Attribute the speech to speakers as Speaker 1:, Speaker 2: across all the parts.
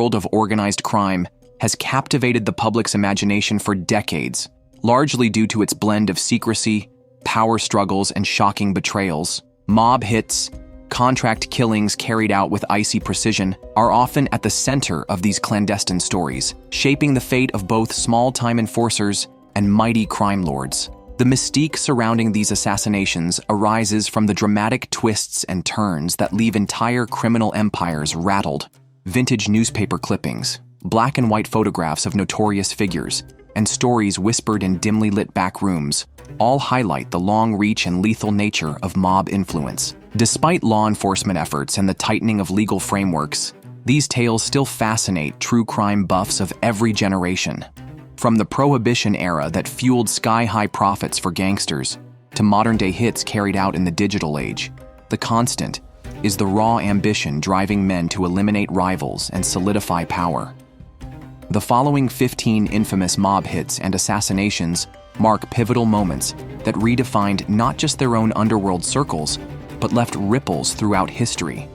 Speaker 1: world of organized crime has captivated the public's imagination for decades, largely due to its blend of secrecy, power struggles, and shocking betrayals. Mob hits, contract killings carried out with icy precision, are often at the center of these clandestine stories, shaping the fate of both small-time enforcers and mighty crime lords. The mystique surrounding these assassinations arises from the dramatic twists and turns that leave entire criminal empires rattled. Vintage newspaper clippings, black and white photographs of notorious figures, and stories whispered in dimly lit back rooms all highlight the long reach and lethal nature of mob influence. Despite law enforcement efforts and the tightening of legal frameworks, these tales still fascinate true crime buffs of every generation. From the Prohibition era that fueled sky-high profits for gangsters to modern-day hits carried out in the digital age, the constant is the raw ambition driving men to eliminate rivals and solidify power. The following 15 infamous mob hits and assassinations mark pivotal moments that redefined not just their own underworld circles, but left ripples throughout history.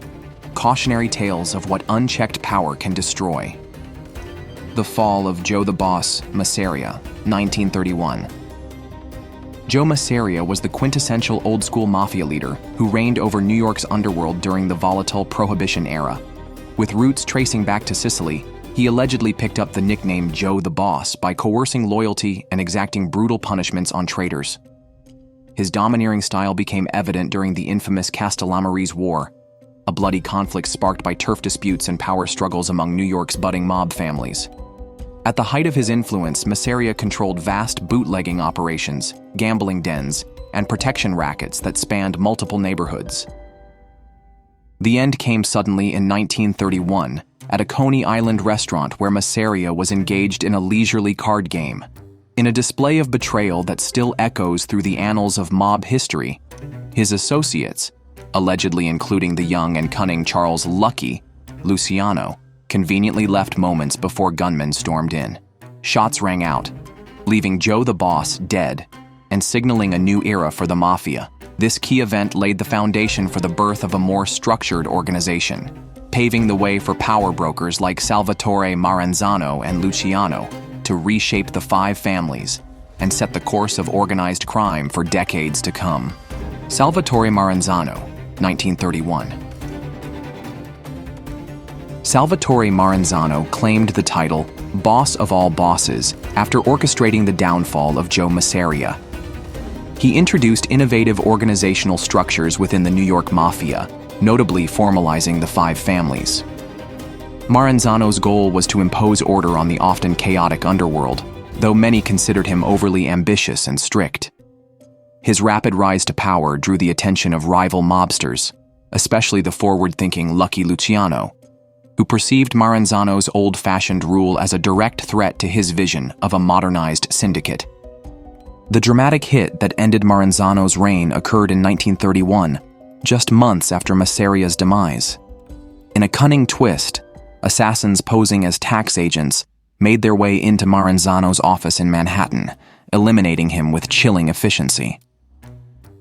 Speaker 1: Cautionary tales of what unchecked power can destroy. The fall of Joe the Boss Masseria, 1931. Joe Masseria was the quintessential old-school mafia leader who reigned over New York's underworld during the volatile Prohibition era. With roots tracing back to Sicily, he allegedly picked up the nickname Joe the Boss by coercing loyalty and exacting brutal punishments on traitors. His domineering style became evident during the infamous Castellamarese War, a bloody conflict sparked by turf disputes and power struggles among New York's budding mob families. At the height of his influence, Maseria controlled vast bootlegging operations, gambling dens, and protection rackets that spanned multiple neighborhoods. The end came suddenly in 1931 at a Coney Island restaurant where Maseria was engaged in a leisurely card game. In a display of betrayal that still echoes through the annals of mob history, his associates, allegedly including the young and cunning Charles Lucky Luciano, conveniently left moments before gunmen stormed in. Shots rang out, leaving Joe the Boss dead and signaling a new era for the Mafia. This key event laid the foundation for the birth of a more structured organization, paving the way for power brokers like Salvatore Maranzano and Luciano to reshape the five families and set the course of organized crime for decades to come. Salvatore Maranzano, 1931. Salvatore Maranzano claimed the title Boss of All Bosses after orchestrating the downfall of Joe Masseria. He introduced innovative organizational structures within the New York Mafia, notably formalizing the five families. Maranzano's goal was to impose order on the often chaotic underworld, though many considered him overly ambitious and strict. His rapid rise to power drew the attention of rival mobsters, especially the forward-thinking Lucky Luciano, who perceived Maranzano's old-fashioned rule as a direct threat to his vision of a modernized syndicate. The dramatic hit that ended Maranzano's reign occurred in 1931, just months after Maseria's demise. In a cunning twist, assassins posing as tax agents made their way into Maranzano's office in Manhattan, eliminating him with chilling efficiency.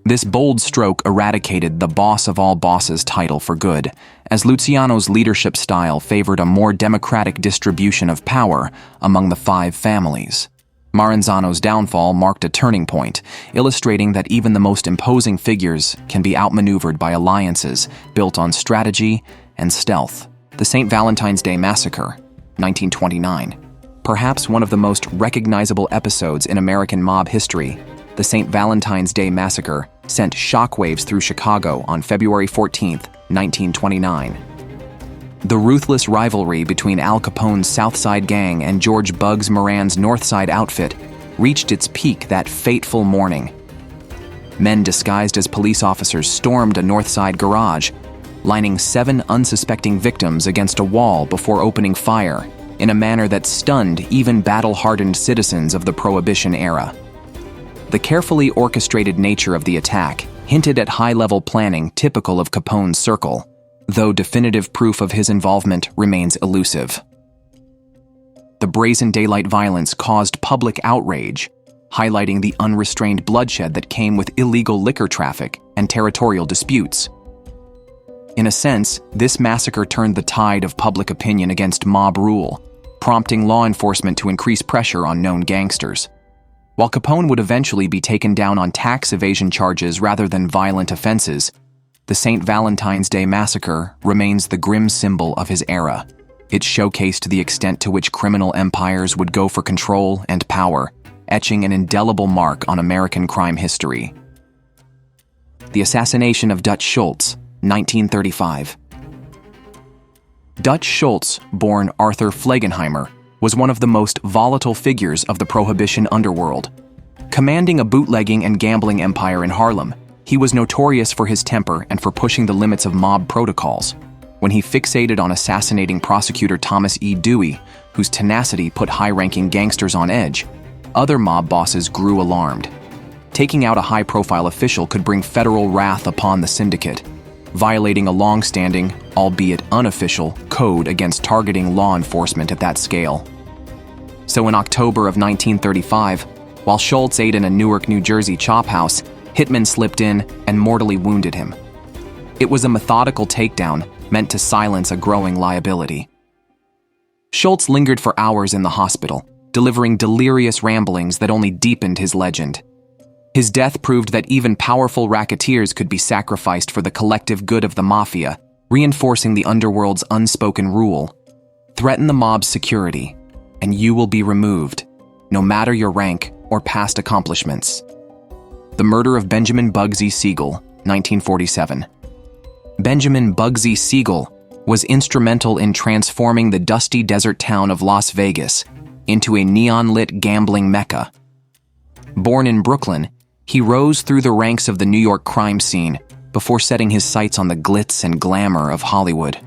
Speaker 1: This bold stroke eradicated the Boss of All Bosses title for good, as Luciano's leadership style favored a more democratic distribution of power among the five families. Maranzano's downfall marked a turning point, illustrating that even the most imposing figures can be outmaneuvered by alliances built on strategy and stealth. The St. Valentines Day Massacre, 1929. Perhaps one of the most recognizable episodes in American mob history, the St. Valentines Day Massacre sent shockwaves through Chicago on February 14, 1929. The ruthless rivalry between Al Capone's South Side Gang and George Bugs Moran's North Side outfit reached its peak that fateful morning. Men disguised as police officers stormed a North Side garage, lining 7 unsuspecting victims against a wall before opening fire in a manner that stunned even battle-hardened citizens of the Prohibition era. The carefully orchestrated nature of the attack hinted at high-level planning typical of Capone's circle, though definitive proof of his involvement remains elusive. The brazen daylight violence caused public outrage, highlighting the unrestrained bloodshed that came with illegal liquor traffic and territorial disputes. In a sense, this massacre turned the tide of public opinion against mob rule, prompting law enforcement to increase pressure on known gangsters. While Capone would eventually be taken down on tax evasion charges rather than violent offenses, the St. Valentine's Day Massacre remains the grim symbol of his era. It showcased the extent to which criminal empires would go for control and power, etching an indelible mark on American crime history. The assassination of Dutch Schultz, 1935. Dutch Schultz, born Arthur Flegenheimer, was one of the most volatile figures of the Prohibition underworld. Commanding a bootlegging and gambling empire in Harlem, he was notorious for his temper and for pushing the limits of mob protocols. When he fixated on assassinating prosecutor Thomas E. Dewey, whose tenacity put high-ranking gangsters on edge, other mob bosses grew alarmed. Taking out a high-profile official could bring federal wrath upon the syndicate, violating a long-standing, albeit unofficial, code against targeting law enforcement at that scale. So in October of 1935, while Schultz ate in a Newark, New Jersey chop house, hitmen slipped in and mortally wounded him. It was a methodical takedown meant to silence a growing liability. Schultz lingered for hours in the hospital, delivering delirious ramblings that only deepened his legend. His death proved that even powerful racketeers could be sacrificed for the collective good of the Mafia, reinforcing the underworld's unspoken rule: threaten the mob's security, and you will be removed, no matter your rank or past accomplishments. The murder of Benjamin Bugsy Siegel, 1947. Benjamin Bugsy Siegel was instrumental in transforming the dusty desert town of Las Vegas into a neon-lit gambling mecca. Born in Brooklyn, he rose through the ranks of the New York crime scene before setting his sights on the glitz and glamour of Hollywood.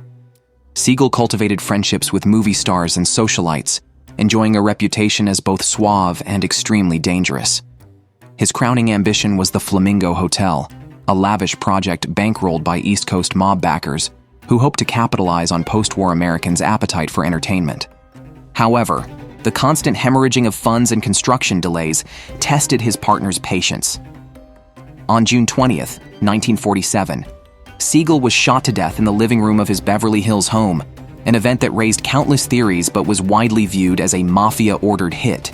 Speaker 1: Siegel cultivated friendships with movie stars and socialites, enjoying a reputation as both suave and extremely dangerous. His crowning ambition was the Flamingo Hotel, a lavish project bankrolled by East Coast mob backers who hoped to capitalize on post-war Americans' appetite for entertainment. However, the constant hemorrhaging of funds and construction delays tested his partner's patience. On June 20th, 1947, Siegel was shot to death in the living room of his Beverly Hills home, an event that raised countless theories but was widely viewed as a Mafia-ordered hit.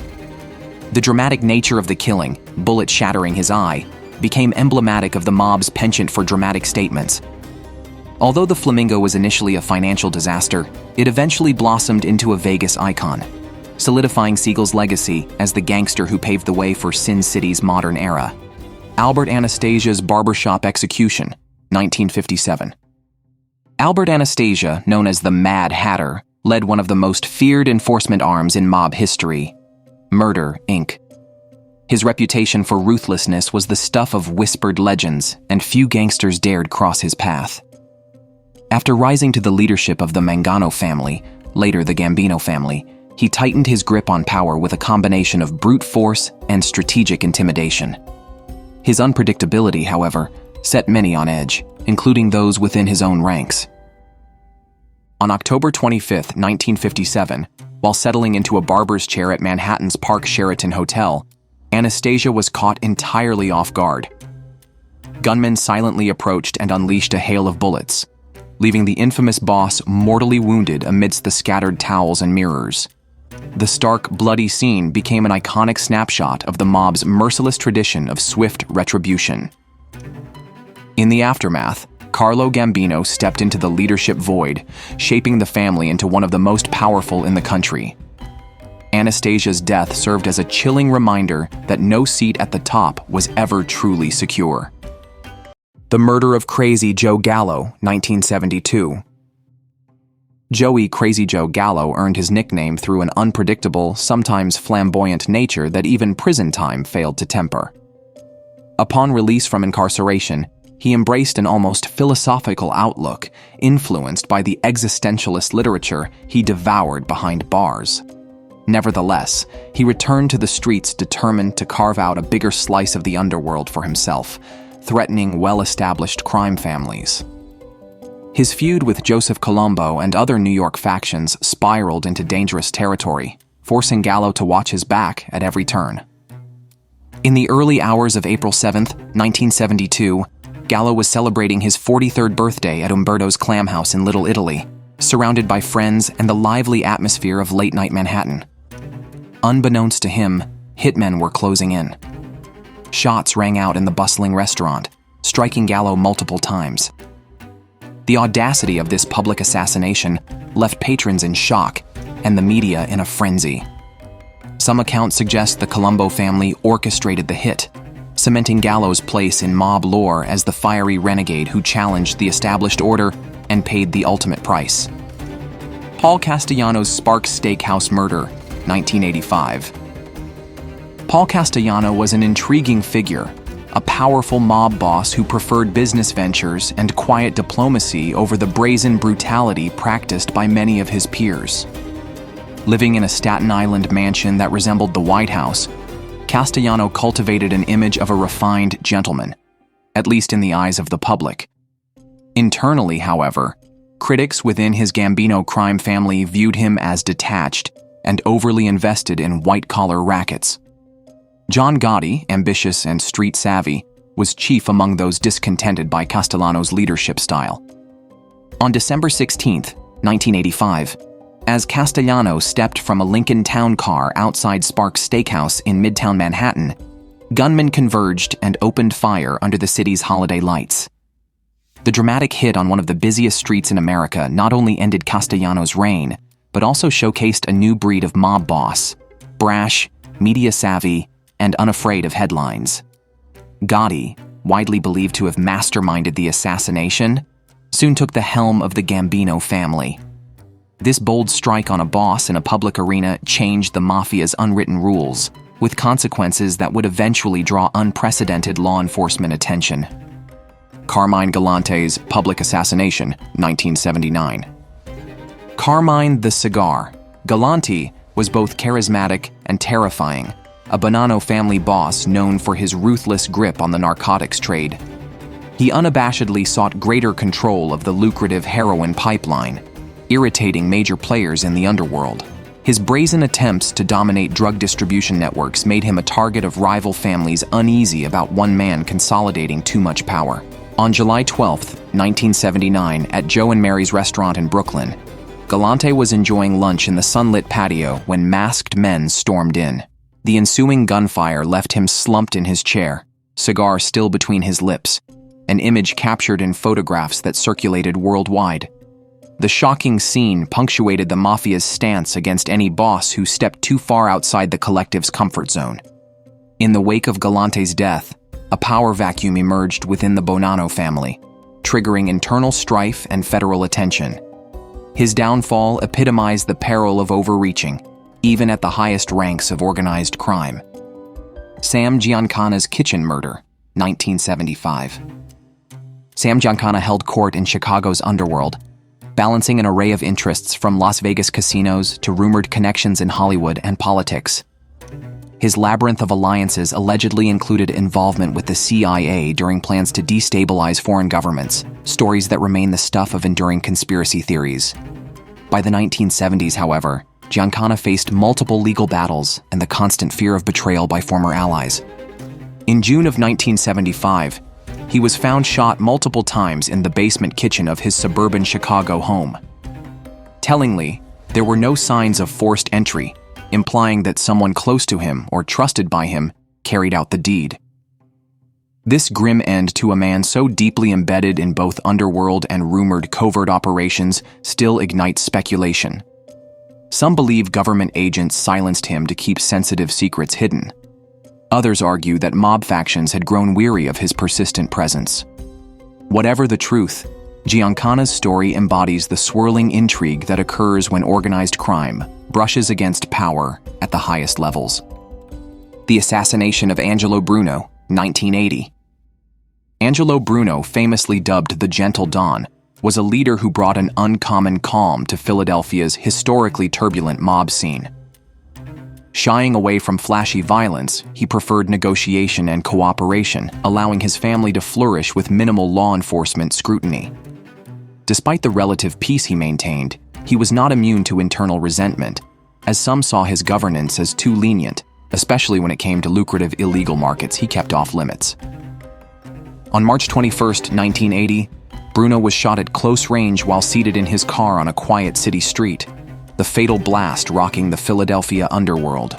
Speaker 1: The dramatic nature of the killing, bullet shattering his eye, became emblematic of the mob's penchant for dramatic statements. Although the Flamingo was initially a financial disaster, it eventually blossomed into a Vegas icon, solidifying Siegel's legacy as the gangster who paved the way for Sin City's modern era. Albert Anastasia's barbershop execution, 1957. Albert Anastasia, known as the Mad Hatter, led one of the most feared enforcement arms in mob history, Murder, Inc. His reputation for ruthlessness was the stuff of whispered legends, and few gangsters dared cross his path. After rising to the leadership of the Mangano family, later the Gambino family, he tightened his grip on power with a combination of brute force and strategic intimidation. His unpredictability, however, set many on edge, including those within his own ranks. On October 25, 1957, while settling into a barber's chair at Manhattan's Park Sheraton Hotel, Anastasia was caught entirely off guard. Gunmen silently approached and unleashed a hail of bullets, leaving the infamous boss mortally wounded amidst the scattered towels and mirrors. The stark, bloody scene became an iconic snapshot of the mob's merciless tradition of swift retribution. In the aftermath, Carlo Gambino stepped into the leadership void, shaping the family into one of the most powerful in the country. Anastasia's death served as a chilling reminder that no seat at the top was ever truly secure. The murder of Crazy Joe Gallo, 1972. Joey Crazy Joe Gallo earned his nickname through an unpredictable, sometimes flamboyant nature that even prison time failed to temper. Upon release from incarceration, he embraced an almost philosophical outlook, influenced by the existentialist literature he devoured behind bars. Nevertheless, he returned to the streets determined to carve out a bigger slice of the underworld for himself, threatening well-established crime families. His feud with Joseph Colombo and other New York factions spiraled into dangerous territory, forcing Gallo to watch his back at every turn. In the early hours of April 7, 1972, Gallo was celebrating his 43rd birthday at Umberto's Clam House in Little Italy, surrounded by friends and the lively atmosphere of late-night Manhattan. Unbeknownst to him, hitmen were closing in. Shots rang out in the bustling restaurant, striking Gallo multiple times. The audacity of this public assassination left patrons in shock and the media in a frenzy. Some accounts suggest the Colombo family orchestrated the hit, cementing Gallo's place in mob lore as the fiery renegade who challenged the established order and paid the ultimate price. Paul Castellano's Sparks Steakhouse murder, 1985. Paul Castellano was an intriguing figure, a powerful mob boss who preferred business ventures and quiet diplomacy over the brazen brutality practiced by many of his peers. Living in a Staten Island mansion that resembled the White House, Castellano cultivated an image of a refined gentleman, at least in the eyes of the public. Internally, however, critics within his Gambino crime family viewed him as detached and overly invested in white-collar rackets. John Gotti, ambitious and street-savvy, was chief among those discontented by Castellano's leadership style. On December 16, 1985, as Castellano stepped from a Lincoln Town car outside Sparks Steakhouse in Midtown Manhattan, gunmen converged and opened fire under the city's holiday lights. The dramatic hit on one of the busiest streets in America not only ended Castellano's reign, but also showcased a new breed of mob boss, brash, media-savvy, and unafraid of headlines. Gotti, widely believed to have masterminded the assassination, soon took the helm of the Gambino family. This bold strike on a boss in a public arena changed the Mafia's unwritten rules, with consequences that would eventually draw unprecedented law enforcement attention. Carmine Galante's public assassination, 1979. Carmine the Cigar, Galante was both charismatic and terrifying, a Bonanno family boss known for his ruthless grip on the narcotics trade. He unabashedly sought greater control of the lucrative heroin pipeline, irritating major players in the underworld. His brazen attempts to dominate drug distribution networks made him a target of rival families uneasy about one man consolidating too much power. On July 12, 1979, at Joe and Mary's restaurant in Brooklyn, Galante was enjoying lunch in the sunlit patio when masked men stormed in. The ensuing gunfire left him slumped in his chair, cigar still between his lips, an image captured in photographs that circulated worldwide. The shocking scene punctuated the Mafia's stance against any boss who stepped too far outside the collective's comfort zone. In the wake of Galante's death, a power vacuum emerged within the Bonanno family, triggering internal strife and federal attention. His downfall epitomized the peril of overreaching, even at the highest ranks of organized crime. Sam Giancana's kitchen murder, 1975. Sam Giancana held court in Chicago's underworld, balancing an array of interests from Las Vegas casinos to rumored connections in Hollywood and politics. His labyrinth of alliances allegedly included involvement with the CIA during plans to destabilize foreign governments, stories that remain the stuff of enduring conspiracy theories. By the 1970s, however, Giancana faced multiple legal battles and the constant fear of betrayal by former allies. In June of 1975, he was found shot multiple times in the basement kitchen of his suburban Chicago home. Tellingly, there were no signs of forced entry, implying that someone close to him or trusted by him carried out the deed. This grim end to a man so deeply embedded in both underworld and rumored covert operations still ignites speculation. Some believe government agents silenced him to keep sensitive secrets hidden. Others argue that mob factions had grown weary of his persistent presence. Whatever the truth, Giancana's story embodies the swirling intrigue that occurs when organized crime brushes against power at the highest levels. The assassination of Angelo Bruno, 1980. Angelo Bruno, famously dubbed the Gentle Don, was a leader who brought an uncommon calm to Philadelphia's historically turbulent mob scene. Shying away from flashy violence, he preferred negotiation and cooperation, allowing his family to flourish with minimal law enforcement scrutiny. Despite the relative peace he maintained, he was not immune to internal resentment, as some saw his governance as too lenient, especially when it came to lucrative illegal markets he kept off limits. On March 21, 1980, Bruno was shot at close range while seated in his car on a quiet city street, the fatal blast rocking the Philadelphia underworld.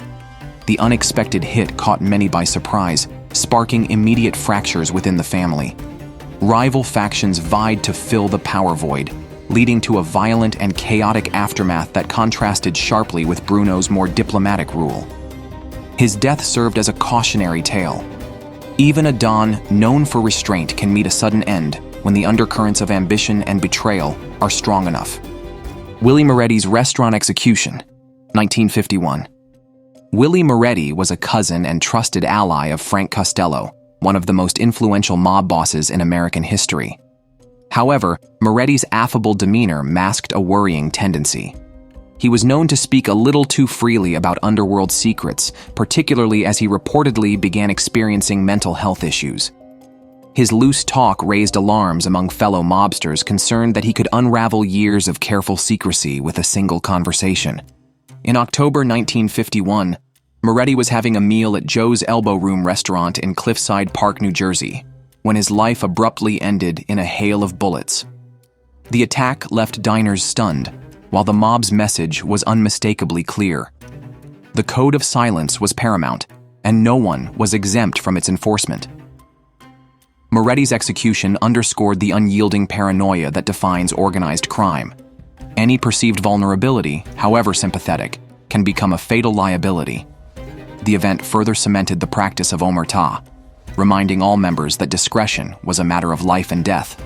Speaker 1: The unexpected hit caught many by surprise, sparking immediate fractures within the family. Rival factions vied to fill the power void, leading to a violent and chaotic aftermath that contrasted sharply with Bruno's more diplomatic rule. His death served as a cautionary tale. Even a don known for restraint can meet a sudden end when the undercurrents of ambition and betrayal are strong enough. Willie Moretti's restaurant execution, 1951. Willie Moretti was a cousin and trusted ally of Frank Costello, one of the most influential mob bosses in American history. However, Moretti's affable demeanor masked a worrying tendency. He was known to speak a little too freely about underworld secrets, particularly as he reportedly began experiencing mental health issues. His loose talk raised alarms among fellow mobsters concerned that he could unravel years of careful secrecy with a single conversation. In October 1951, Moretti was having a meal at Joe's Elbow Room restaurant in Cliffside Park, New Jersey, when his life abruptly ended in a hail of bullets. The attack left diners stunned, while the mob's message was unmistakably clear. The code of silence was paramount, and no one was exempt from its enforcement. Moretti's execution underscored the unyielding paranoia that defines organized crime. Any perceived vulnerability, however sympathetic, can become a fatal liability. The event further cemented the practice of omerta, reminding all members that discretion was a matter of life and death.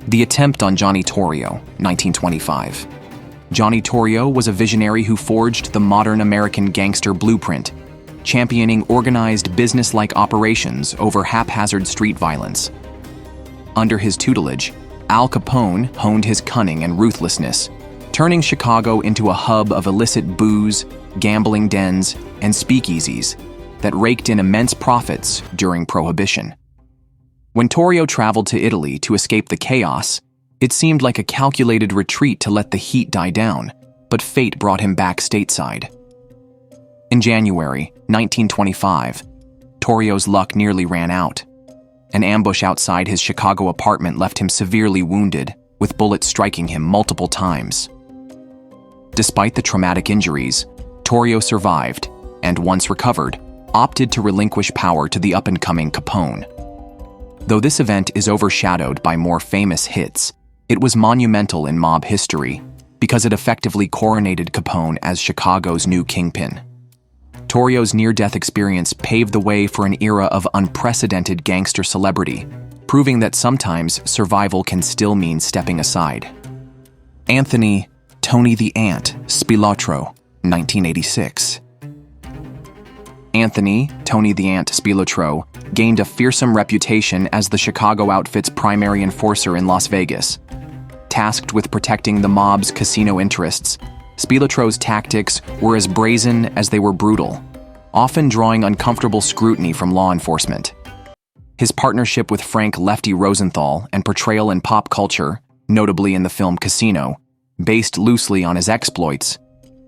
Speaker 1: The attempt on Johnny Torrio, 1925. Johnny Torrio was a visionary who forged the modern American gangster blueprint, championing organized business-like operations over haphazard street violence. Under his tutelage, Al Capone honed his cunning and ruthlessness, turning Chicago into a hub of illicit booze, gambling dens, and speakeasies that raked in immense profits during Prohibition. When Torrio traveled to Italy to escape the chaos, it seemed like a calculated retreat to let the heat die down, but fate brought him back stateside. In January 1925, Torrio's luck nearly ran out. An ambush outside his Chicago apartment left him severely wounded, with bullets striking him multiple times. Despite the traumatic injuries, Torrio survived, and once recovered, opted to relinquish power to the up-and-coming Capone. Though this event is overshadowed by more famous hits, it was monumental in mob history because it effectively coronated Capone as Chicago's new kingpin. Torrio's near-death experience paved the way for an era of unprecedented gangster celebrity, proving that sometimes survival can still mean stepping aside. Anthony "Tony the Ant" Spilotro, 1986. Anthony "Tony the Ant" Spilotro gained a fearsome reputation as the Chicago outfit's primary enforcer in Las Vegas. Tasked with protecting the mob's casino interests, Spilotro's tactics were as brazen as they were brutal, often drawing uncomfortable scrutiny from law enforcement. His partnership with Frank "Lefty" Rosenthal and portrayal in pop culture, notably in the film Casino, based loosely on his exploits,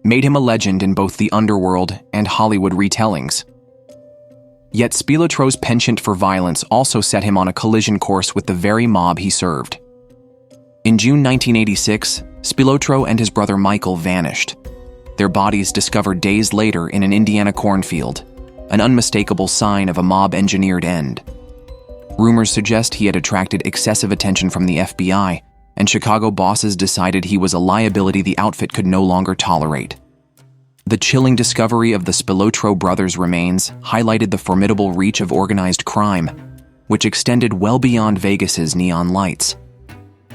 Speaker 1: made him a legend in both the underworld and Hollywood retellings. Yet Spilotro's penchant for violence also set him on a collision course with the very mob he served. In June 1986, Spilotro and his brother Michael vanished. Their bodies discovered days later in an Indiana cornfield, an unmistakable sign of a mob-engineered end. Rumors suggest he had attracted excessive attention from the FBI, and Chicago bosses decided he was a liability the outfit could no longer tolerate. The chilling discovery of the Spilotro brothers' remains highlighted the formidable reach of organized crime, which extended well beyond Vegas's neon lights.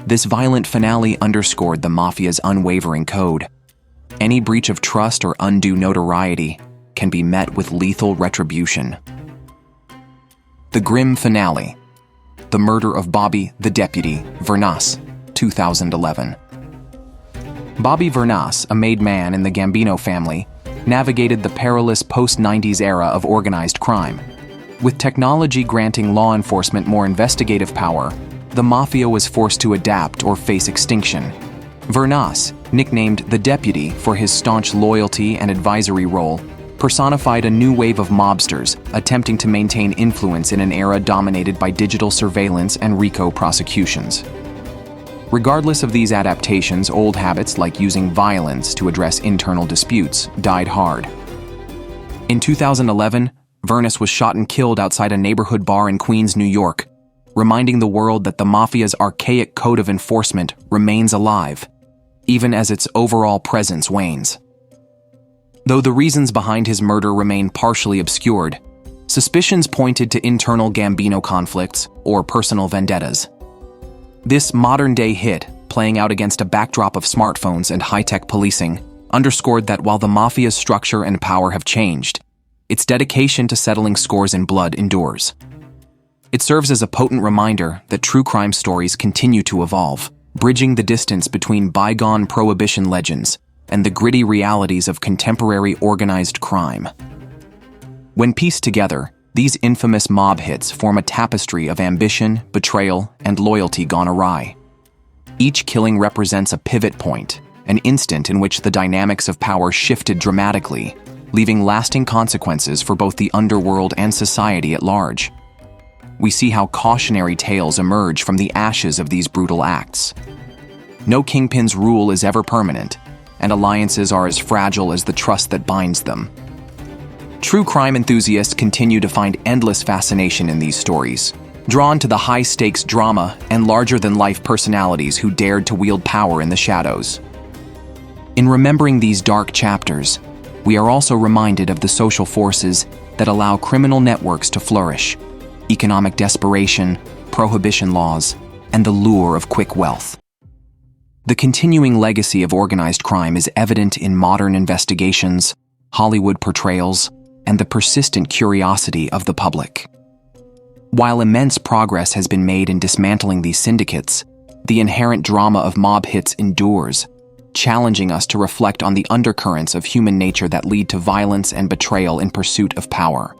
Speaker 1: This violent finale underscored the Mafia's unwavering code. Any breach of trust or undue notoriety can be met with lethal retribution. The grim finale. The murder of Bobby the Deputy Vernas, 2011. Bobby Vernas, a made man in the Gambino family, navigated the perilous post-90s era of organized crime. With technology granting law enforcement more investigative power, the Mafia was forced to adapt or face extinction. Vernas, nicknamed the Deputy for his staunch loyalty and advisory role, personified a new wave of mobsters attempting to maintain influence in an era dominated by digital surveillance and RICO prosecutions. Regardless of these adaptations, old habits like using violence to address internal disputes died hard. In 2011, Vernus was shot and killed outside a neighborhood bar in Queens, New York, reminding the world that the Mafia's archaic code of enforcement remains alive, even as its overall presence wanes. Though the reasons behind his murder remain partially obscured, suspicions pointed to internal Gambino conflicts or personal vendettas. This modern-day hit, playing out against a backdrop of smartphones and high-tech policing, underscored that while the Mafia's structure and power have changed, its dedication to settling scores in blood endures. It serves as a potent reminder that true crime stories continue to evolve, bridging the distance between bygone prohibition legends and the gritty realities of contemporary organized crime. When pieced together, these infamous mob hits form a tapestry of ambition, betrayal, and loyalty gone awry. Each killing represents a pivot point, an instant in which the dynamics of power shifted dramatically, leaving lasting consequences for both the underworld and society at large. We see how cautionary tales emerge from the ashes of these brutal acts. No kingpin's rule is ever permanent, and alliances are as fragile as the trust that binds them. True crime enthusiasts continue to find endless fascination in these stories, drawn to the high-stakes drama and larger-than-life personalities who dared to wield power in the shadows. In remembering these dark chapters, we are also reminded of the social forces that allow criminal networks to flourish: economic desperation, prohibition laws, and the lure of quick wealth. The continuing legacy of organized crime is evident in modern investigations, Hollywood portrayals, and the persistent curiosity of the public. While immense progress has been made in dismantling these syndicates, the inherent drama of mob hits endures, challenging us to reflect on the undercurrents of human nature that lead to violence and betrayal in pursuit of power.